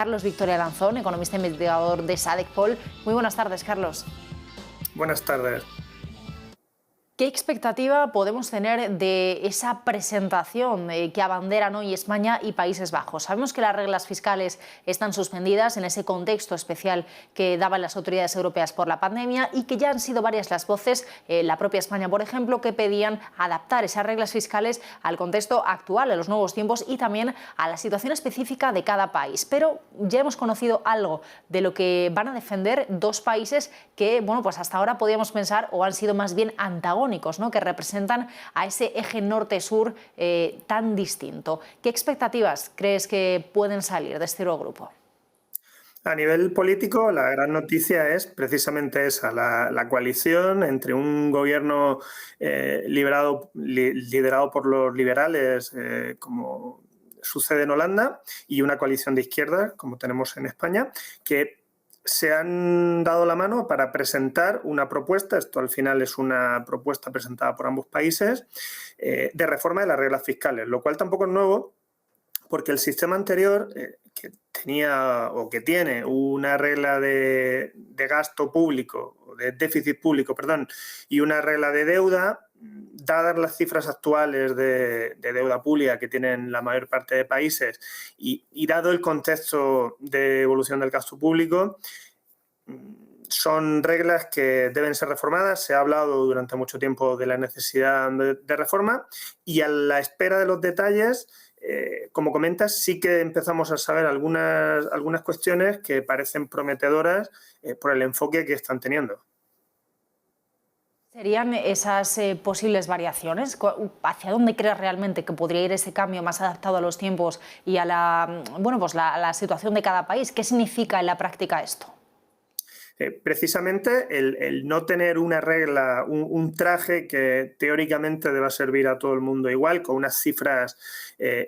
Carlos Victoria Lanzón, economista investigador de SADC-Pol. Muy buenas tardes, Carlos. Buenas tardes. ¿Qué expectativa podemos tener de esa presentación que abanderan hoy España y Países Bajos? Sabemos que las reglas fiscales están suspendidas en ese contexto especial que daban las autoridades europeas por la pandemia y que ya han sido varias las voces, la propia España, por ejemplo, que pedían adaptar esas reglas fiscales al contexto actual, a los nuevos tiempos y también a la situación específica de cada país. Pero ya hemos conocido algo de lo que van a defender dos países que, bueno, pues hasta ahora podíamos pensar o han sido más bien antagónicos, ¿no?, que representan a ese eje norte-sur tan distinto. ¿Qué expectativas crees que pueden salir de este Eurogrupo? A nivel político, la gran noticia es precisamente esa, la coalición entre un gobierno liderado por los liberales, como sucede en Holanda, y una coalición de izquierda, como tenemos en España, que se han dado la mano para presentar una propuesta, esto al final es una propuesta presentada por ambos países, de reforma de las reglas fiscales, lo cual tampoco es nuevo, porque el sistema anterior, que tenía o que tiene una regla de gasto público, de déficit público, perdón, y una regla de deuda, dadas las cifras actuales de deuda pública que tienen la mayor parte de países y dado el contexto de evolución del gasto público, son reglas que deben ser reformadas. Se ha hablado durante mucho tiempo de la necesidad de reforma y a la espera de los detalles, como comentas, sí que empezamos a saber algunas cuestiones que parecen prometedoras por el enfoque que están teniendo. ¿Serían esas posibles variaciones? ¿Hacia dónde crees realmente que podría ir ese cambio más adaptado a los tiempos y a la situación de cada país? ¿Qué significa en la práctica esto? Precisamente el no tener una regla, un traje que teóricamente deba servir a todo el mundo igual, con unas cifras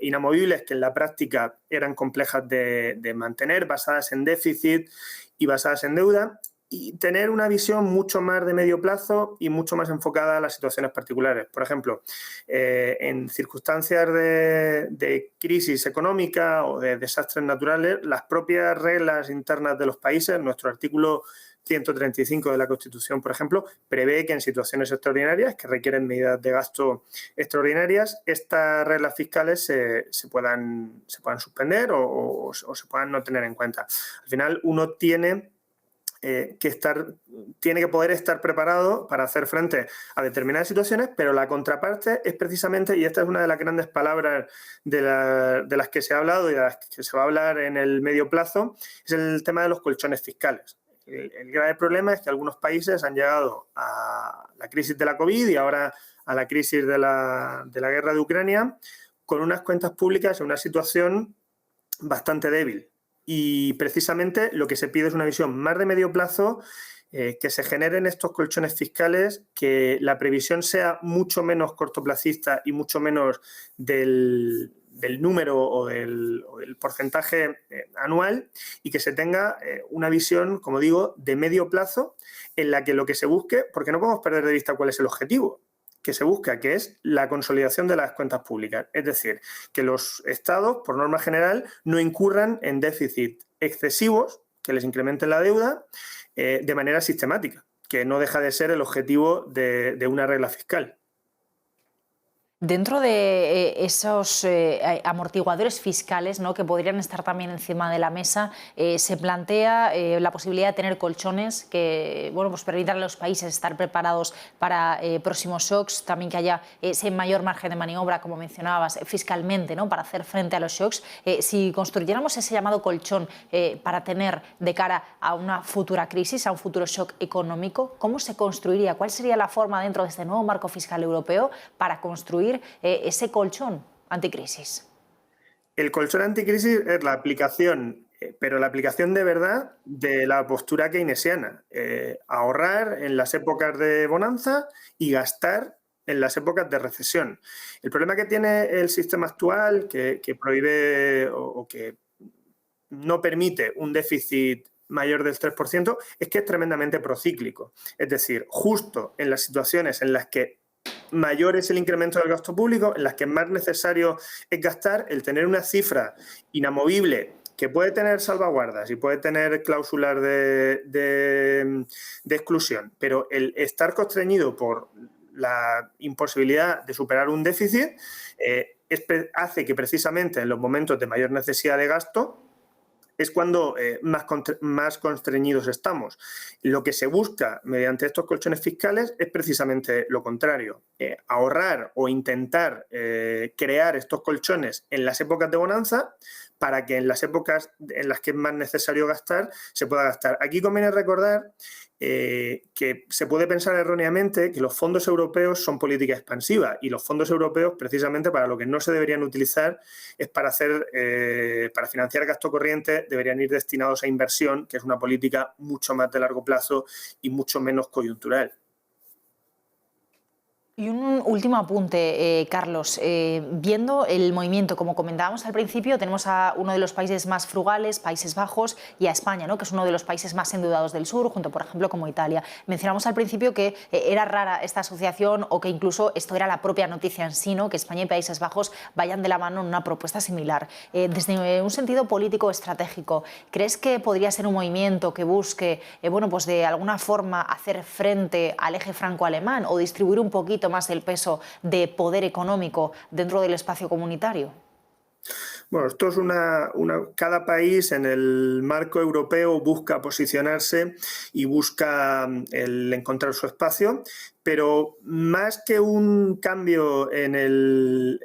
inamovibles que en la práctica eran complejas de mantener, basadas en déficit y basadas en deuda, y tener una visión mucho más de medio plazo y mucho más enfocada a las situaciones particulares. Por ejemplo, en circunstancias de crisis económica o de desastres naturales, las propias reglas internas de los países, nuestro artículo 135 de la Constitución, por ejemplo, prevé que en situaciones extraordinarias que requieren medidas de gasto extraordinarias, estas reglas fiscales se puedan suspender o se puedan no tener en cuenta. Al final, uno tiene que poder estar preparado para hacer frente a determinadas situaciones, pero la contraparte es precisamente, y esta es una de las grandes palabras de las que se ha hablado y de las que se va a hablar en el medio plazo, es el tema de los colchones fiscales. El grave problema es que algunos países han llegado a la crisis de la COVID y ahora a la crisis de la guerra de Ucrania con unas cuentas públicas en una situación bastante débil. Y precisamente lo que se pide es una visión más de medio plazo, que se generen estos colchones fiscales, que la previsión sea mucho menos cortoplacista y mucho menos del número o del porcentaje anual, y que se tenga una visión, como digo, de medio plazo, en la que lo que se busque, porque no podemos perder de vista cuál es el objetivo que se busca, que es la consolidación de las cuentas públicas. Es decir, que los estados, por norma general, no incurran en déficit excesivos, que les incrementen la deuda de manera sistemática, que no deja de ser el objetivo de una regla fiscal. Dentro de esos amortiguadores fiscales, ¿no?, que podrían estar también encima de la mesa, se plantea la posibilidad de tener colchones que, bueno, pues permitan a los países estar preparados para próximos shocks, también que haya ese mayor margen de maniobra, como mencionabas, fiscalmente, ¿no?, para hacer frente a los shocks. Si construyéramos ese llamado colchón para tener de cara a una futura crisis, a un futuro shock económico, ¿cómo se construiría? ¿Cuál sería la forma dentro de este nuevo marco fiscal europeo para construir ese colchón anticrisis? El colchón anticrisis es la aplicación, pero la aplicación de verdad de la postura keynesiana. Ahorrar en las épocas de bonanza y gastar en las épocas de recesión. El problema que tiene el sistema actual, que prohíbe o que no permite un déficit mayor del 3%, es que es tremendamente procíclico. Es decir, justo en las situaciones en las que mayor es el incremento del gasto público, en las que más necesario es gastar, el tener una cifra inamovible que puede tener salvaguardas y puede tener cláusulas de exclusión, pero el estar constreñido por la imposibilidad de superar un déficit hace que precisamente en los momentos de mayor necesidad de gasto es cuando más constreñidos estamos. Lo que se busca mediante estos colchones fiscales es precisamente lo contrario, ahorrar o intentar crear estos colchones en las épocas de bonanza para que en las épocas en las que es más necesario gastar, se pueda gastar. Aquí conviene recordar que se puede pensar erróneamente que los fondos europeos son política expansiva y los fondos europeos precisamente para lo que no se deberían utilizar es para financiar gasto corriente, deberían ir destinados a inversión, que es una política mucho más de largo plazo y mucho menos coyuntural. Y un último apunte, Carlos. Viendo el movimiento, como comentábamos al principio, tenemos a uno de los países más frugales, Países Bajos, y a España, ¿no?, que es uno de los países más endeudados del sur, junto, por ejemplo, como Italia. Mencionamos al principio que era rara esta asociación o que incluso esto era la propia noticia en sí, ¿no?, que España y Países Bajos vayan de la mano en una propuesta similar. Desde un sentido político estratégico, ¿crees que podría ser un movimiento que busque, bueno, pues de alguna forma hacer frente al eje franco-alemán o distribuir un poquito más el peso de poder económico dentro del espacio comunitario? Bueno, esto es cada país en el marco europeo busca posicionarse y busca el encontrar su espacio, pero más que un cambio en el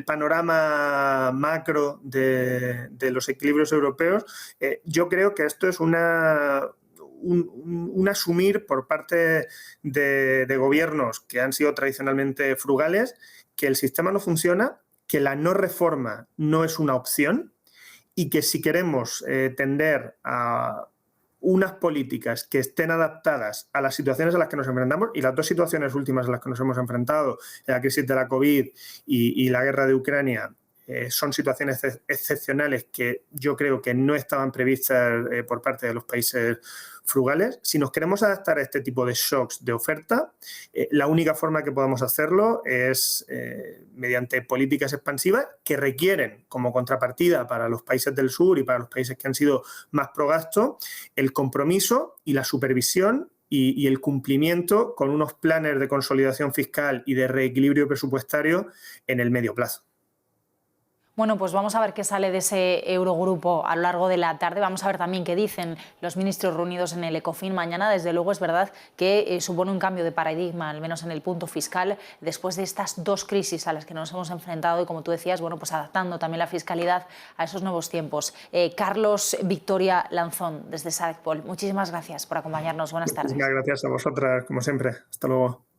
panorama macro de los equilibrios europeos, yo creo que esto es un asumir por parte de gobiernos que han sido tradicionalmente frugales, que el sistema no funciona, que la no reforma no es una opción y que si queremos tender a unas políticas que estén adaptadas a las situaciones a las que nos enfrentamos, y las dos situaciones últimas a las que nos hemos enfrentado, la crisis de la COVID y la guerra de Ucrania, son situaciones excepcionales que yo creo que no estaban previstas por parte de los países frugales. Si nos queremos adaptar a este tipo de shocks de oferta, la única forma que podamos hacerlo es mediante políticas expansivas que requieren, como contrapartida para los países del sur y para los países que han sido más pro gasto, el compromiso y la supervisión y el cumplimiento con unos planes de consolidación fiscal y de reequilibrio presupuestario en el medio plazo. Bueno, pues vamos a ver qué sale de ese Eurogrupo a lo largo de la tarde. Vamos a ver también qué dicen los ministros reunidos en el Ecofin mañana. Desde luego es verdad que supone un cambio de paradigma, al menos en el punto fiscal, después de estas dos crisis a las que nos hemos enfrentado y, como tú decías, bueno, pues adaptando también la fiscalidad a esos nuevos tiempos. Carlos Victoria Lanzón, desde SADCPol, muchísimas gracias por acompañarnos. Buenas tardes. Muchísimas gracias a vosotras, como siempre. Hasta luego.